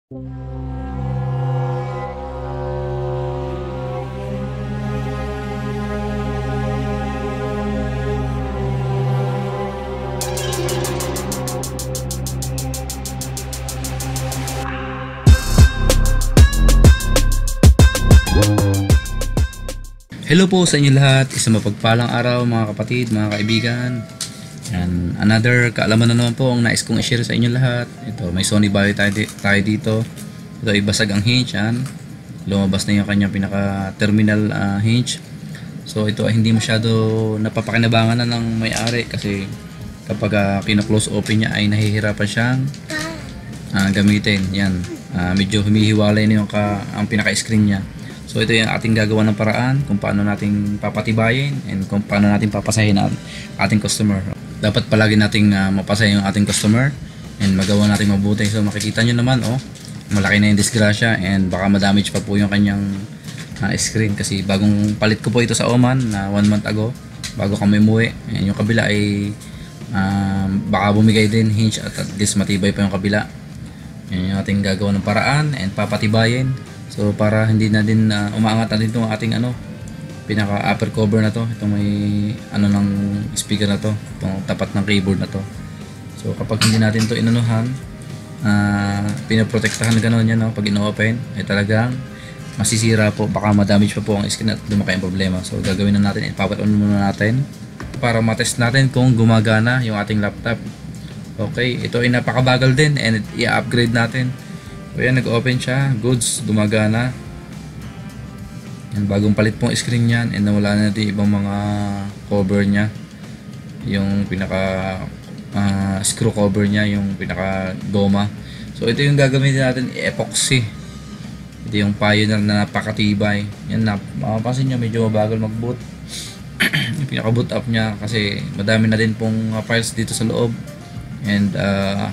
Hello po sa inyo lahat, isang mapagpalang araw mga kapatid, mga kaibigan. And another kaalaman na naman po ang nais kong i-share sa inyo lahat. Ito, may Sony Vario tayo dito. Ito ay basag ang hinge, yan. Lumabas na yung kanyang pinaka terminal hinge. So ito ay hindi masyado napapakinabangan na ng may-ari kasi kapag kina-close open niya ay nahihirapan siyang gamitin. Yan, medyo humihiwalay na yung ang pinaka-screen niya. So ito yung ating gagawa ng paraan kung paano nating papatibayin and kung paano natin papasahin ang ating customer. Dapat palagi nating mapasahin yung ating customer and magawa natin mabuti. So makikita nyo naman, malaki na yung disgrasya and baka madamage pa po yung kanyang screen kasi bagong palit ko po ito sa Oman na 1 month ago bago kami umuwi. And yung kabila ay baka bumigay din hinge at least matibay pa yung kabila. Yan yung ating gagawa ng paraan and papatibayin. So para hindi na din umaangat na din itong ating pinaka upper cover na to. Itong may ng speaker na to, itong tapat ng keyboard na to. So kapag hindi natin to inanuhan, pinaprotektahan gano'n yan, pag ino-open ay talagang masisira po, baka ma-damage pa po ang screen at lumaki ang problema. So gagawin na natin, ipapat on muna natin para matest natin kung gumagana yung ating laptop. Okay, ito ay napakabagal din and i-upgrade natin. So yan, nag-open siya, goods, gumagana. Yan, bagong palit pong screen yan and nawala na natin ibang mga cover niya. Yung pinaka screw cover niya, yung pinaka goma. So ito yung gagamitin natin, epoxy. Ito yung Pioneer na napakatibay. Yan, mapapansin nyo medyo mabagal mag-boot. Yung pinaka boot up niya kasi madami na din pong files dito sa loob. And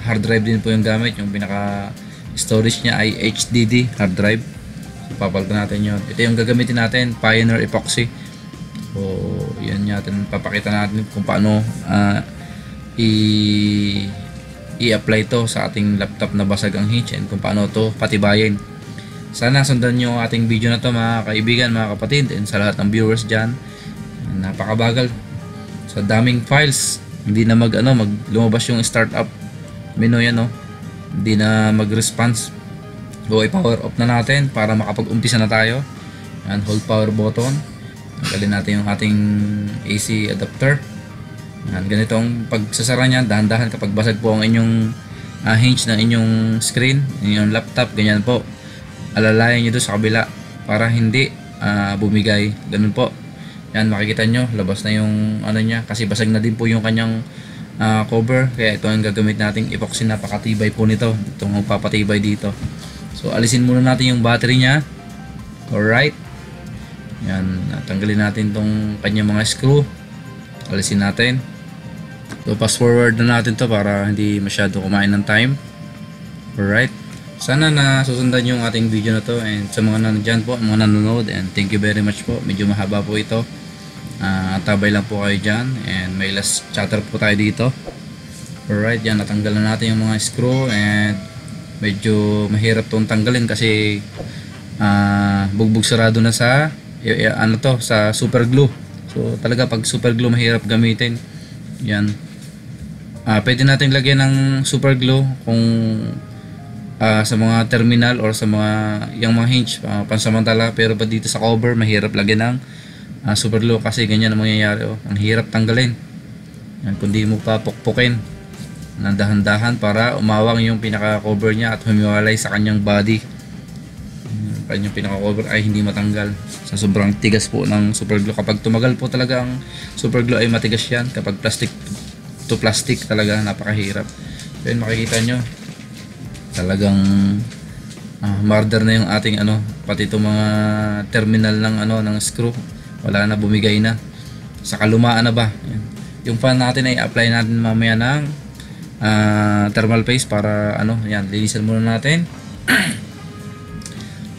hard drive din po yung gamit, yung pinaka storage niya ay HDD hard drive. So papalitan natin yun. Ito yung gagamitin natin, Pioneer epoxy. So yan natin, papakita natin kung paano i-apply to sa ating laptop na basag ang hinge and kung paano to patibayin. Sana sundan nyo ating video na to mga kaibigan, mga kapatid, and sa lahat ng viewers dyan. Napakabagal sa daming files, hindi na lumabas yung startup menu yan, hindi na mag-response. So i-power off na natin para makapag-umpisa na tayo. And hold power button. Tanggalin natin yung ating AC adapter. And ganito ang pagsasara niya, dahan-dahan kapag basag po ang inyong hinge ng inyong screen, inyong laptop, ganyan po. Alalayan nyo doon sa kabila para hindi bumigay. Ganun po. Yan, makikita nyo, labas na yung niya kasi basag na din po yung kanyang cover, kaya ito ang gagamit nating epoxy. Napakatibay po nito, itong magpapatibay dito. So alisin muna natin yung battery nya. Alright, yan, tanggalin natin itong kanyang mga screw, alisin natin. So fast forward na natin to para hindi masyado kumain ng time. Alright, sana na susundan yung ating video na to and sa mga nandyan po, mga nanonood, and thank you very much po. Medyo mahaba po ito. Tabay lang po kayo dyan and may last chatter po tayo dito. Alright, yan, natanggal na natin yung mga screw and medyo mahirap itong tanggalin kasi bugbog sarado na sa sa super glue. So talaga pag super glue mahirap gamitin. Yan, pwede natin lagyan ng super glue kung sa mga terminal or sa yung mga hinge pansamantala, pero pa dito sa cover mahirap lagyan ng super glue kasi ganyan ang mangyayari. Ang hirap tanggalin yan, kundi mo pa pukpukin ng dahan-dahan para umawang yung pinaka cover niya at humiwalay sa kanyang body. Kanyang pinaka cover ay hindi matanggal sa sobrang tigas po ng super glue. Kapag tumagal po talaga ang super glue ay matigas yan. Kapag plastic to plastic talaga napakahirap. So yun, makikita nyo talagang murder na yung ating pati itong mga terminal ng screw, wala na, bumigay na, sa kalumaan na ba. Yan. Yung fan natin ay apply natin mamaya ng thermal paste para yan, linisan muna natin.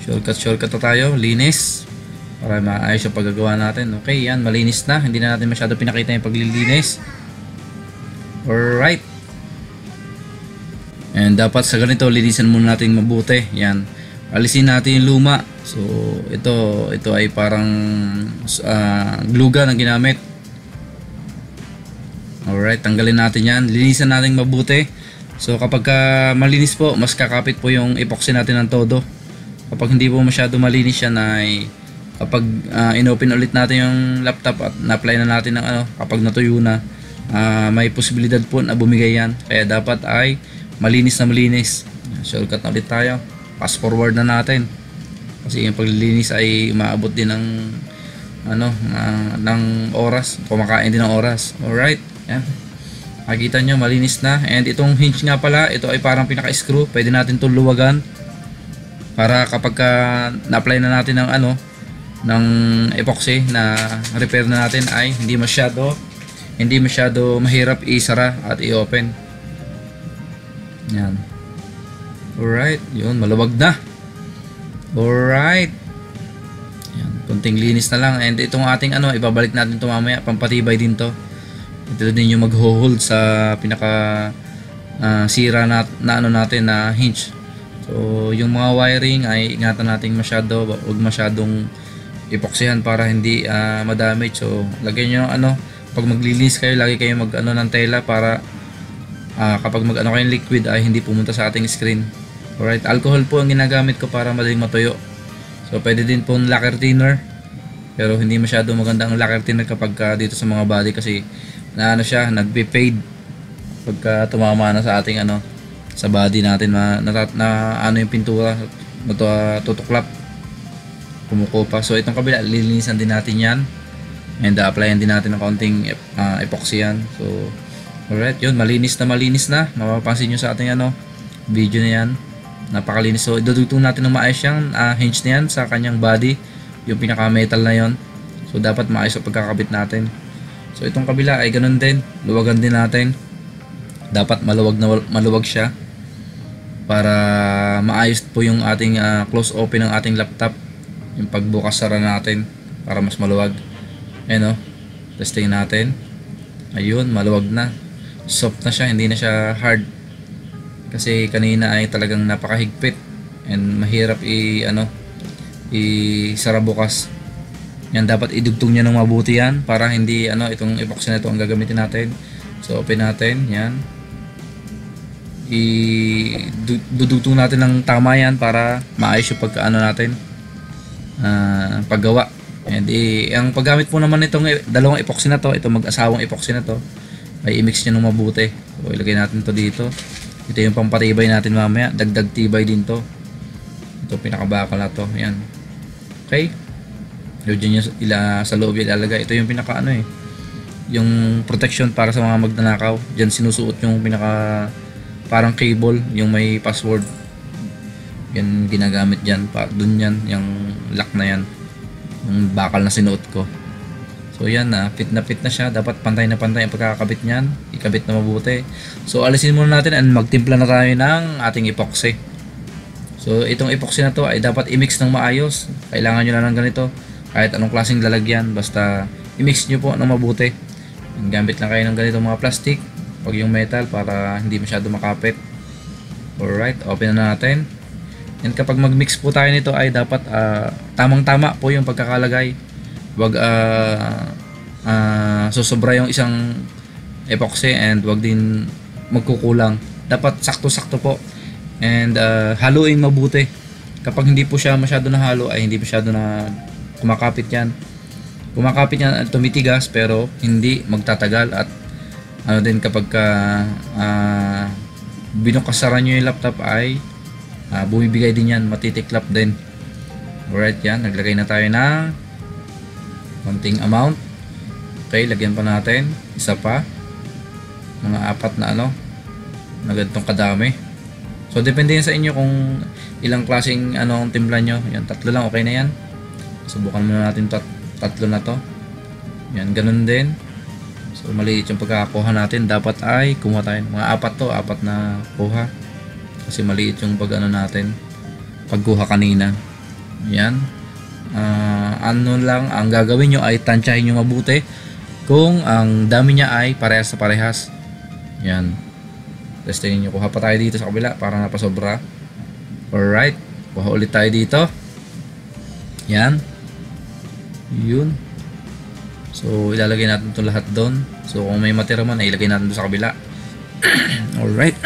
shortcut na tayo, linis para maayos yung paggagawa natin. Okay, yan, malinis na, hindi na natin masyado pinakita yung paglilinis. Alright, And dapat sa ganito linisan muna natin mabuti. Yan. Alisin natin yung luma. So ito ay parang glue gun ang ginamit. Alright, tanggalin natin yan. Linisan natin mabuti. So kapag malinis po, mas kakapit po yung epoxy natin ng todo. Kapag hindi po masyado malinis yan ay kapag inopen ulit natin yung laptop at na-apply na natin ng kapag natuyo na, may posibilidad po na bumigay yan. Kaya dapat ay malinis na malinis. Shortcut na ulit tayo. Fast forward na natin. Kasi yung paglilinis ay maabot din ng ng oras. Kumakain din ng oras. Alright. Yan. Makikita nyo malinis na. And itong hinge nga pala, ito ay parang pinaka-screw. Pwede natin itong luwagan. Para kapag na-apply na natin ng ng epoxy na repair na natin ay hindi masyado mahirap isara at i-open. Yan. Alright, yun, maluwag na. Alright. Yan, kunting linis na lang. And itong ating ibabalik natin ito mamaya, pampatibay din to. Ito din yung mag-hold sa pinaka sira na natin na hinge. So yung mga wiring ay ingatan natin huwag masyadong epoxyhan para hindi madamage. So lagyan nyo pag maglilinis kayo, lagi kayo ng tela para kapag kayong liquid ay hindi pumunta sa ating screen. Alright, alcohol po ang ginagamit ko para madaling matuyo. So pwede din po lacquer thinner. Pero hindi masyado maganda ang lacquer thinner kapag dito sa mga body kasi siya, nagpe-fade pagka tumama na sa ating sa body natin yung pintura tutuklap, kumukupa. So itong kabila lilinisan din natin yan and applyan din natin ng kaunting epoxy yan. So alright, yun, malinis na. Mapapansin nyo sa ating video na yan, napakalinis. So idudugtong natin ng maayos yung hinge na yan sa kanyang body, yung pinaka metal na yon. So dapat maayos ang pagkakabit natin. So itong kabila ay ganun din, luwagan din natin. Dapat maluwag siya para maayos po yung ating close open ng ating laptop, yung pagbukas sara natin para mas maluwag. Testing natin. Ayun, maluwag na, soft na siya, hindi na siya hard. Kasi kanina ay talagang napakahigpit and mahirap isara bukas. Yan, dapat idugtong niya ng mabuti yan para hindi itong epoxy na ito ang gagamitin natin. So open natin yan, idudugtong natin ng tama yan para maayos yung natin paggawa. And ang paggamit po naman itong dalawang epoxy na to, itong mag-asawang epoxy na to, ay i-mix nyo ng mabuti. So ilagay natin to dito. Ito yung pampatibay natin mamaya, dagdag tibay din to. Ito pinakabakal na to. Yan. Okay, dyan nyo sa loob ilalagay. Ito yung pinaka yung protection para sa mga magnanakaw. Dyan sinusuot yung pinaka parang cable, yung may password. Yan ginagamit dyan, dun yan, yung lock na yan, yung bakal na sinuot ko. So yan fit na siya. Dapat pantay na pantay ang pagkakabit niyan, ikabit na mabuti. So alisin muna natin and magtimpla na tayo ng ating epoxy. So itong epoxy na to ay dapat i-mix ng maayos. Kailangan nyo na ng ganito, kahit anong klaseng lalagyan, basta i-mix nyo po ng mabuti. Gamit lang kayo ng ganito mga plastic, pag yung metal, para hindi masyado makapit. Alright, open na natin. And kapag mag-mix po tayo nito ay dapat tamang-tama po yung pagkakalagay. Wag susobra yung isang epoxy and wag din magkukulang. Dapat sakto-sakto po. And haluin mabuti. Kapag hindi po siya masyado na halo ay hindi masyado na kumakapit yan. Kumakapit yan at tumitigas pero hindi magtatagal. At din kapag binukasaran nyo yung laptop ay bumibigay din yan, matitiklap din. Alright, yan, naglagay na tayo ng konting amount. Okay, lagyan pa natin isa pa, mga 4 na na ganitong kadami. So depende yan sa inyo kung ilang klaseng ang timpla nyo. Yan, 3 lang, okay na yan. Subukan muna natin 3 na to. Yan, ganun din. So maliit yung pagkakakuha natin. Dapat ay kumuha tayo mga 4 na kuha kasi maliit yung natin pagkuha kanina. Yan, lang ang gagawin nyo ay tansyahin nyo mabuti kung ang dami niya ay parehas sa parehas. Yan, Testingin nyo. Kuha pa tayo dito sa kabila para napasobra. Alright. Kuha ulit tayo dito. Yan. Yun. So ilalagay natin ito lahat doon. So kung may matira man ay ilagay natin doon sa kabila. Alright.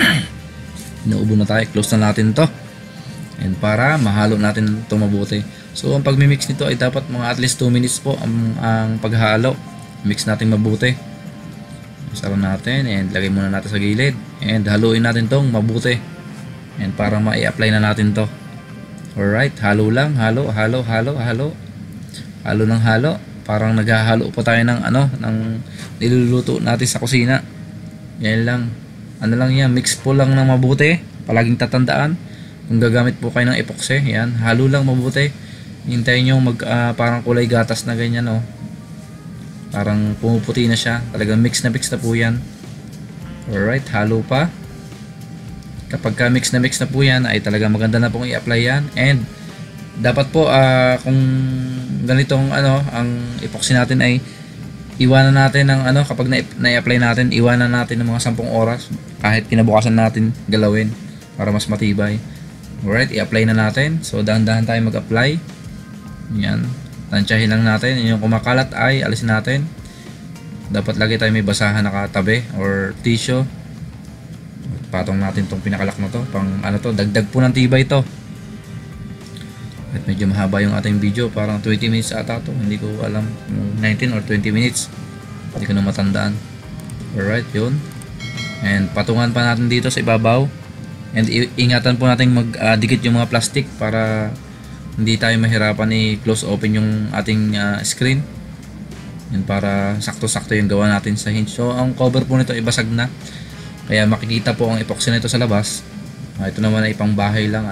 Inuubo na tayo. Close na natin to. And para mahalo natin ito mabuti. So ang pagmimix nito ay dapat mga at least 2 minutes po ang paghalo. Mix natin mabuti. Sara natin and lagay muna natin sa gilid. And haluin natin tong mabuti. And para ma-i-apply na natin to. Alright, halo lang. Halo. Halo ng halo. Parang naghahalo pa tayo ng ng niluluto natin sa kusina. Yan lang. Ano lang yan, mix po lang ng mabuti. Palaging tatandaan. Kung gagamit po kayo ng epoxy, yan, halo lang mabuti. Hintayin nyo parang kulay gatas na ganyan, oh. Parang pumuputi na siya. Talagang mix na po yan. Alright, halo pa. Kapag ka mix na po yan, ay talagang maganda na pong i-apply yan. And dapat po kung ganitong ang epoxy natin ay iwanan natin ng kapag na-apply natin, iwanan natin ng mga 10 oras kahit kinabukasan natin galawin para mas matibay. Alright, i-apply na natin. So dahan-dahan tayo mag-apply. Yan, tansyahin lang natin. Yung kumakalat ay alisin natin. Dapat lagi tayo may basahan na katabi or tissue. Patong natin tong pinakalak na to. Pang dagdag po ng tibay to. At medyo mahaba yung ating video, parang 20 minutes ata to. Hindi ko alam, 19 or 20 minutes. Hindi ko na matandaan. Alright, yun. And patungan pa natin dito sa ibabaw. And ingatan po natin magdikit yung mga plastic para hindi tayo mahirapan i-close open yung ating screen. Yan, para sakto-sakto yung gawa natin sa hinge. So ang cover po nito ay basag na. Kaya makikita po ang epoxy nito sa labas. Ito naman ay pang bahay lang.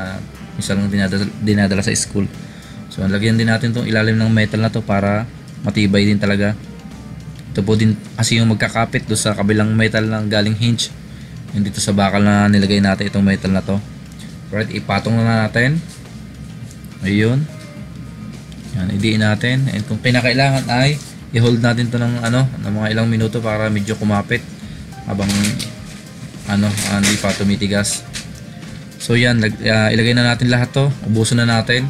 Isa lang dinadala sa school. So lagyan din natin itong ilalim ng metal na to para matibay din talaga. Ito po din kasi yung magkakapit do sa kabilang metal ng galing hinge. Yung dito sa bakal na nilagay natin itong metal na to. Right, ipatong na natin. Ayun. Yan, idiin natin. And kung kinakailangan ay i-hold natin to ng ng mga ilang minuto para medyo kumapit habang hindi pa tumitigas. So yan, ilagay na natin lahat to. Ubusin na natin.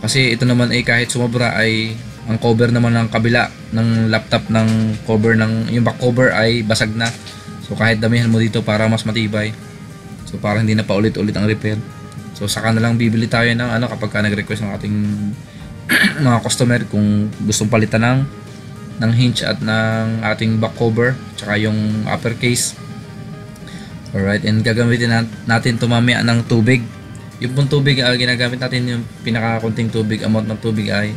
Kasi ito naman ay kahit sumobra ay ang cover naman ng kabila ng laptop ng cover yung back cover ay basag na. So kahit damihan mo dito para mas matibay. So para hindi na paulit-ulit ang repair. So saka na lang bibili tayo ng kapag ka nag-request ng ating mga customer kung gustong palitan ng hinge at ng ating back cover tsaka yung upper case. Alright, and gagamitin natin ito mamaya ng tubig. Yung pong tubig, ginagamit natin yung pinakakunting tubig, amount ng tubig ay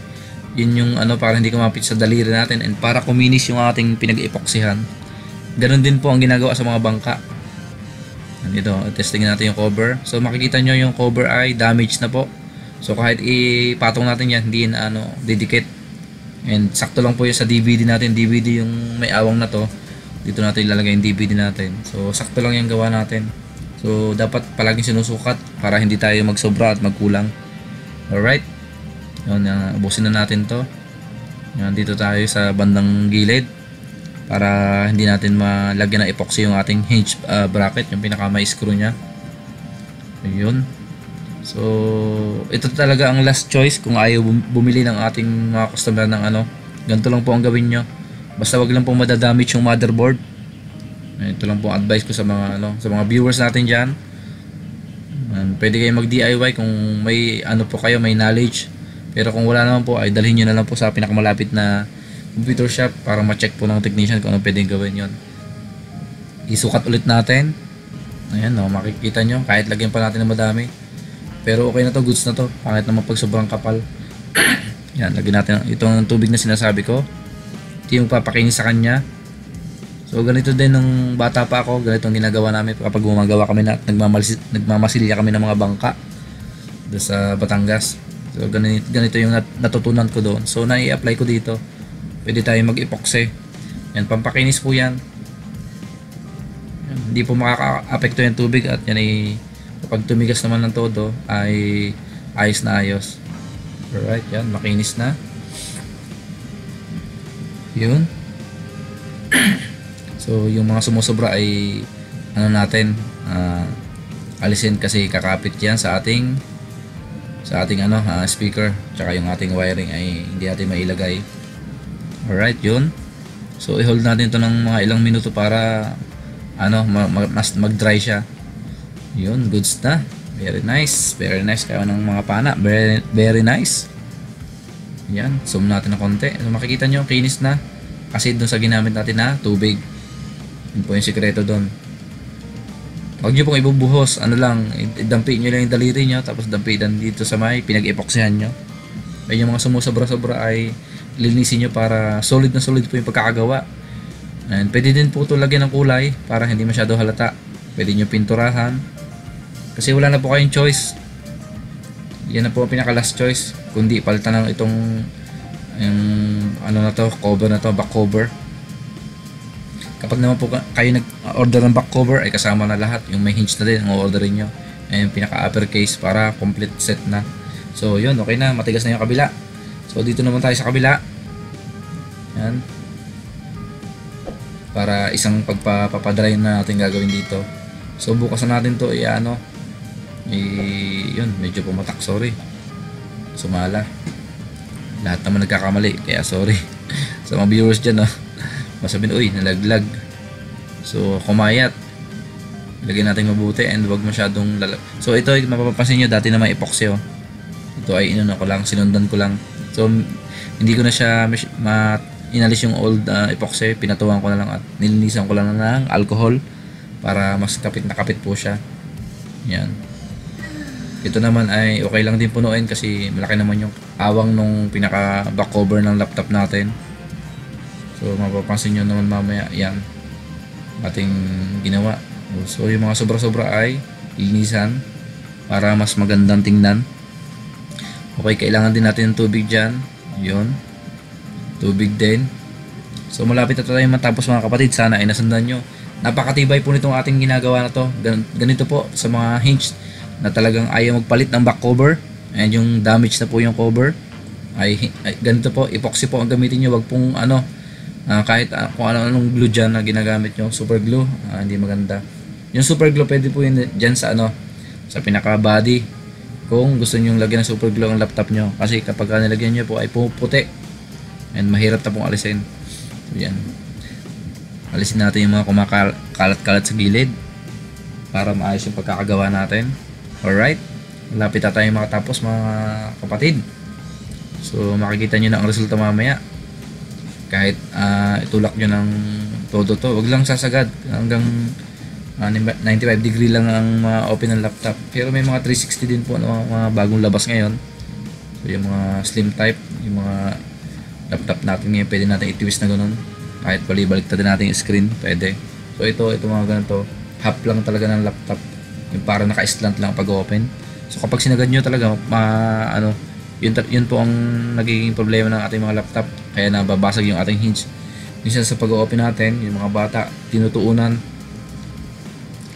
yun yung para hindi kumapit sa daliri natin and para kuminis yung ating pinag-epoxyhan. Ganon din po ang ginagawa sa mga bangka. Dito, testingin natin yung cover. So makikita nyo yung cover ay damaged na po. So kahit ipatong natin yan, hindi na didikit. And sakto lang po yung sa DVD natin. DVD yung may awang na to. Dito natin ilalagay yung DVD natin. So sakto lang yung gawa natin. So dapat palaging sinusukat para hindi tayo magsobra at magkulang. Alright. Yun, ubusin na natin to. Yan, dito tayo sa bandang gilid para hindi natin malagyan ng epoxy yung ating hinge bracket, yung pinaka may screw nya. Ayun. So ito talaga ang last choice kung ayaw bumili ng ating mga customer ng ganito lang po ang gawin nyo. Basta wag lang po madadamage yung motherboard. Ito lang po advice ko sa mga sa mga viewers natin diyan. Pwede kayong mag DIY kung may po kayo, may knowledge. Pero kung wala naman po ay dalhin niyo na lang po sa pinakamalapit na computer shop para ma-check po ng technician kung ano pwedeng gawin yon. Isukat ulit natin. Ayan, makikita nyo kahit lagyan pa natin ng madami. Pero okay na to, goods na to. Kahit naman pag sobrang kapal. Yan, lagyan natin itong tubig na sinasabi ko. Ito yung papakinis sa kanya. So ganito din nung bata pa ako, ganito ang ginagawa namin kapag gumagawa kami na nagmamasilya kami ng mga bangka doon sa Batangas. So ganito yung natutunan ko doon. So nai-apply ko dito. Pwede tayo mag-epoxy. Yan, pampakinis po yan. Yan, hindi po makaka-apekto yung tubig at yan ay kapag tumigas naman ng todo ay ayos na ayos. Alright, yan, makinis na. Yun. So yung mga sumusobra ay ano natin, alisin kasi kakapit yan sa ating ano, speaker, tsaka yung ating wiring ay hindi natin mailagay. Alright, yun. So i-hold natin to ng mga ilang minuto para ano, mas mag-dry siya. Yun, goods na. Very nice, very nice kayo ng mga pana. Very, very nice. Yan, zoom natin ng konti. So makikita nyo, kinis na kasi dun sa ginamit natin na tubig. Yun po yung sikreto dun. Huwag nyo pong ibubuhos, ano lang, idampi nyo lang yung daliri nyo, tapos dampi dan dito sa may pinag-epoxyhan nyo. Ay yung mga sumusobra-sobra ay linisin nyo para solid na solid po yung pagkakagawa. And pwede din po ito lagyan ng kulay para hindi masyado halata. Pwede nyo pinturahan. Kasi wala na po kayong choice. Yan na po ang pinaka last choice. Kundi palitan ng itong yung ano na to, cover na to, back cover. Kapag naman po kayo nag-order ng back cover ay kasama na lahat. Yung may hinge na din ang orderin nyo. Ay yung pinaka upper case para complete set na. So yun, okay na, matigas na yung kabila. So dito naman tayo sa kabila. Yan. Para isang pagpapadry na natin gagawin dito. So bukas na natin to, ano, yun, medyo pumatak, sorry. Sumala. Lahat naman nagkakamali, kaya sorry. Sa mga viewers dyan, masabihin, uy, nalaglag. So kumayat. Lagyan natin mabuti and wag masyadong So ito, mapapansin nyo, dati na may epoxy. Ito ay inuna ko lang, sinundan ko lang. So hindi ko na siya inalis yung old epoxy, pinatuwan ko na lang at nilinisan ko lang ng alcohol para mas kapit na kapit po siya. Yan. Ito naman ay okay lang din punuin kasi malaki naman yung awang nung pinaka back cover ng laptop natin. So mapapansin nyo naman mamaya, yan ating ginawa. So yung mga sobra-sobra ay linisan para mas magandang tingnan. Okay, kailangan din natin ng tubig dyan. Yun, tubig din. So malapit na tayo matapos mga kapatid. Sana ay nasundan nyo. Napakatibay po nitong ating ginagawa na to. Ganito po sa mga hinge na talagang ayaw magpalit ng back cover and yung damage na po yung cover ay ganito po, epoxy po ang gamitin nyo. Wag pong ano, kahit kung anong glue dyan na ginagamit nyo, super glue, hindi maganda. Yung super glue pwede po yun dyan sa ano, sa pinaka body kung gusto nyo lagyan ng super glue ang laptop nyo, kasi kapag nilagyan nyo po ay puputi and mahirap na pong alisin. So yan, alisin natin yung mga kumakalat-kalat sa gilid para maayos yung pagkakagawa natin. Alright, malapit na tayo makatapos mga kapatid. So makikita nyo na ang resulta mamaya. Kahit itulak nyo ng todo to, wag lang sasagad hanggang 95 degree lang ang open ng laptop. Pero may mga 360 din po na mga bagong labas ngayon. So yung mga slim type, yung mga laptop natin ngayon, pwede natin i-twist na ganun. Kahit balik-baliktad din natin yung screen, pwede. So ito mga ganito, half lang talaga ng laptop. Yung parang naka-slant lang pag-open. So kapag sinagad nyo talaga, yun po ang nagiging problema ng ating mga laptop. Kaya nababasag yung ating hinge. Minsan sa pag-open natin, yung mga bata, tinutuunan,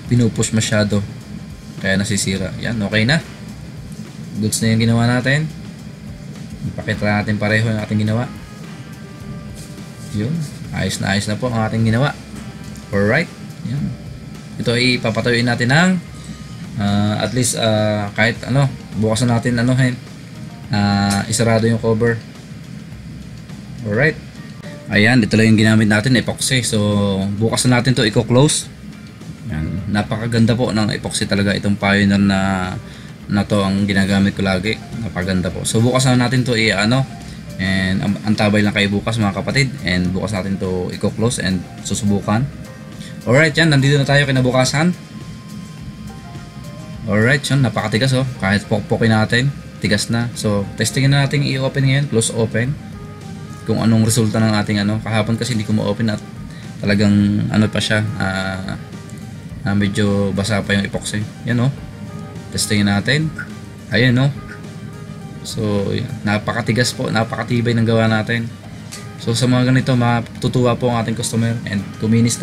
pinupush masyado, kaya nasisira. Yan, okay na. Goods na yung ginawa natin. Ipakita natin pareho yung ating ginawa. Yun, ayos na po ang ating ginawa. Alright, yan. Ito ay papatuyuin natin ng at least kahit ano, bukas na natin isarado yung cover. Alright. Ayan, ito lang yung ginamit natin, epoxy. So bukas na natin to i-close. Yan. Napakaganda po ng epoxy talaga. Itong Pioneer na to ang ginagamit ko lagi. Napakaganda po. So bukas na natin to and antabay lang kayo bukas mga kapatid, and bukas natin to i-close and susubukan. Alright, yan, nandito na tayo kinabukasan. Alright, yan, napakatigas kahit pokpokin natin, tigas na. So testingin na natin i-open ngayon, close open, kung anong resulta ng ating kahapon kasi hindi ko ma-open at talagang pa siya, medyo basa pa yung epoxy. Yan testingin natin. Ayan so yan, napakatigas po, napakatibay ng gawa natin. So sa mga ganito, matutuwa po ang ating customer and kuminis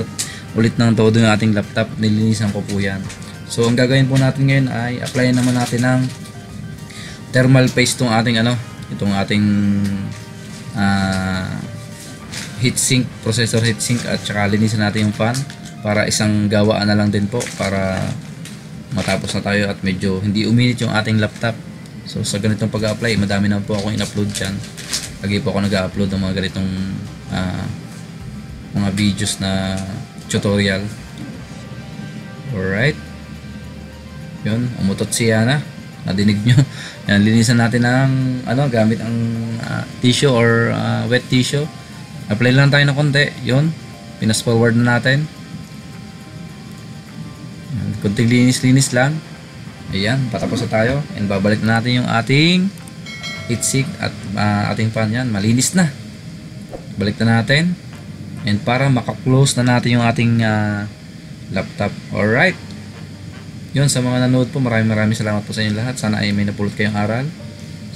ulit ng todo yung ating laptop. Nilinisan ko po yan. So ang gagawin po natin ngayon ay apply naman natin ng thermal paste itong ating itong ating heatsink, processor heatsink, at saka linisin natin yung fan para isang gawaan na lang din po para matapos na tayo at medyo hindi uminit yung ating laptop. So sa ganitong pag-apply, madami na po akong in-upload dyan. Lagi po ako nag-upload ng mga ganitong mga videos na tutorial. Alright, yun, umutot siya na, nadinig nyo. Yan, linisan natin ng gamit ang tissue or wet tissue. Apply lang tayo ng konti, yun, pinas forward na natin. Yan, kunting linis lang. Ayan, patapos na tayo, and babalik na natin yung ating heatsink at ating fan. Yan, malinis na. Balik na natin, and para maka-close na natin yung ating laptop. Alright, yun, sa mga nanood po, maraming salamat po sa inyo lahat. Sana ay may napulot kayong aral.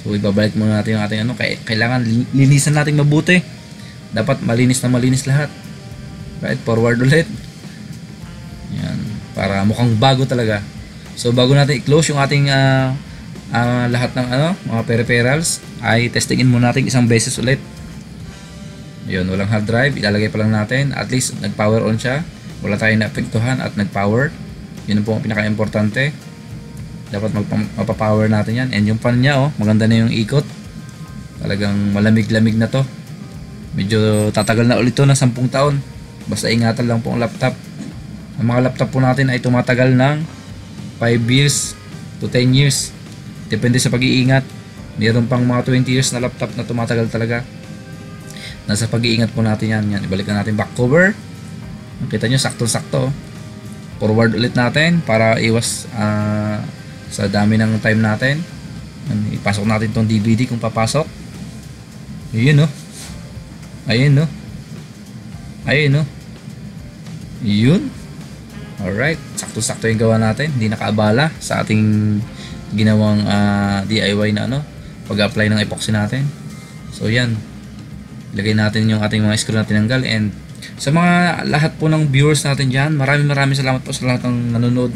So ibabalik muna natin yung ating kailangan linisan natin mabuti. Dapat malinis na malinis lahat. Right, forward ulit. Yan, para mukhang bago talaga. So bago natin i-close yung ating lahat ng mga peripherals, ay testingin muna natin isang beses ulit. Yun, walang hard drive, ilalagay pa lang natin. At least nag-power on siya, wala tayong naapektuhan at nag-power. Yun po ang pinaka-importante. Dapat mapapower natin yan. And yung fan niya, maganda na yung ikot. Talagang malamig-lamig na to. Medyo tatagal na ulit to ng 10 taon. Basta ingatan lang po ang laptop. Ang mga laptop po natin ay tumatagal ng 5 years to 10 years. Depende sa pag-iingat. Mayroon pang mga 20 years na laptop na tumatagal talaga. Nasa pag-iingat po natin yan. Yan, ibalik na natin back cover. Nakita nyo, sakto-sakto. Forward ulit natin para iwas sa dami ng time natin. Ipasok natin tong DVD kung papasok. Ayun, ayun, ayun, yun. Alright, sakto-sakto yung gawa natin. Hindi nakaabala sa ating ginawang DIY na pag-apply ng epoxy natin. So yan, ilagay natin yung ating mga screw na tinanggal. And sa mga lahat po ng viewers natin dyan, maraming salamat po sa lahat ng nanonood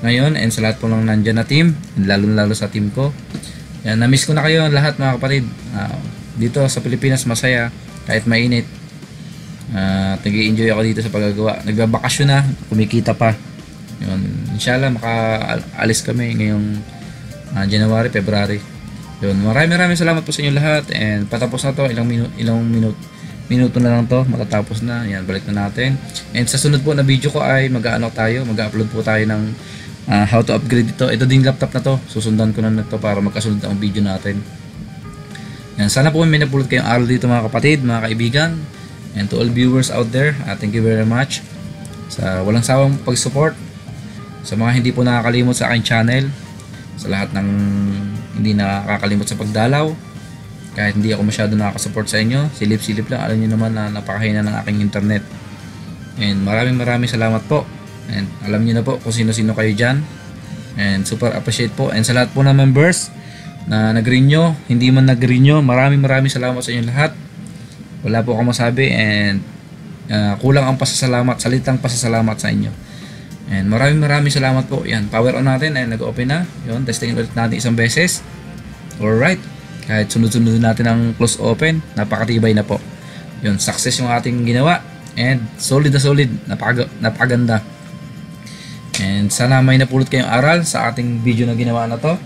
ngayon, and sa lahat po ng nandyan na team, lalo sa team ko. Yan, na-miss ko na kayo lahat mga kapatid. Dito sa Pilipinas masaya kahit mainit. Nag-i-enjoy ako dito sa paggagawa. Nagbabakasyon na, kumikita pa. Yun, inshallah makaalis kami ngayong January, February. Yun, maraming salamat po sa inyo lahat, and patapos na to, ilang minuto na lang to, matatapos na. Yan, balik na natin. And sa sunod po na video ko ay mag-upload po tayo ng how to upgrade ito. Ito din laptop na to, susundan ko na to para magkasunod ang video natin. Yan, sana po may napulot kayong aral dito mga kapatid, mga kaibigan. And to all viewers out there, thank you very much sa walang sawang pag-support. Sa mga hindi po nakakalimot sa aking channel, sa lahat ng hindi nakakalimot sa pagdalaw, kahit hindi ako masyado nakaka-support sa inyo, silip-silip lang, alam niyo naman na napakahina ng aking internet. And maraming salamat po. And alam niyo na po kung sino-sino kayo dyan. And super appreciate po. And sa lahat po ng members na nag-renew, hindi man nag-renew, maraming salamat sa inyo lahat. Wala po akong masabi, and kulang ang pasasalamat, salitang pasasalamat sa inyo. And maraming salamat po. Yan, power on natin, and nag-open na. Yun, testingin ulit natin isang beses. Alright, kahit sunod-sunod natin ang close open, napakatibay na po. Yun, success yung ating ginawa, and solid na solid, napakaganda. And sana may napulot kayong aral sa ating video na ginawa na to.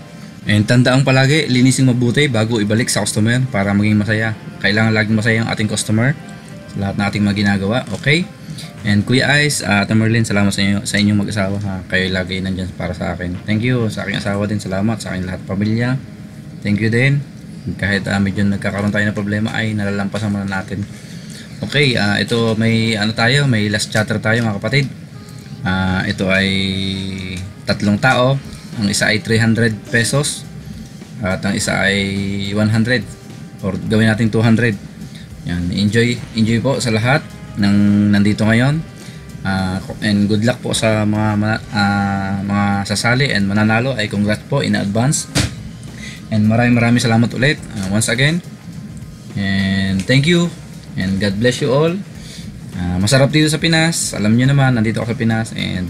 And tandaan palagi, linisin mabuti bago ibalik sa customer para maging masaya. Kailangan laging masaya ang ating customer sa lahat na ating mga ginagawa. Okay? And Kuya Ice, Tamerlin, salamat sa inyong mag-asawa. Kayo lagi nandyan para sa akin. Thank you sa aking asawa din. Salamat sa aking lahat pamilya. Thank you din. Kahit medyo nagkakaroon tayo ng problema, ay nalalampasan muna natin. Okay, ito may may last chatter tayo mga kapatid. Ito ay 3 tao. Ang isa ay 300 pesos at ang isa ay 100, or gawin natin 200. Yan, enjoy po sa lahat ng nandito ngayon, and good luck po sa mga sasali and mananalo. Ay congrats po in advance, and maraming salamat ulit once again, and thank you, and God bless you all. Masarap dito sa Pinas, alam niyo naman, nandito ako sa Pinas, and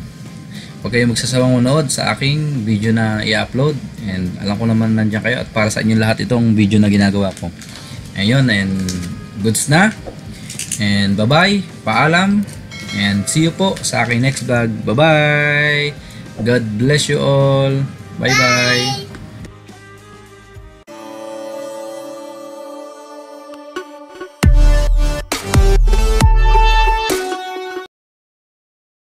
huwag kayong magsasawang manood sa aking video na i-upload, and alam ko naman nandiyan kayo, at para sa inyo lahat itong video na ginagawa ko. Ayun, and goods na. And bye-bye, paalam, and see you po sa aking next vlog. Bye-bye! God bless you all! Bye-bye!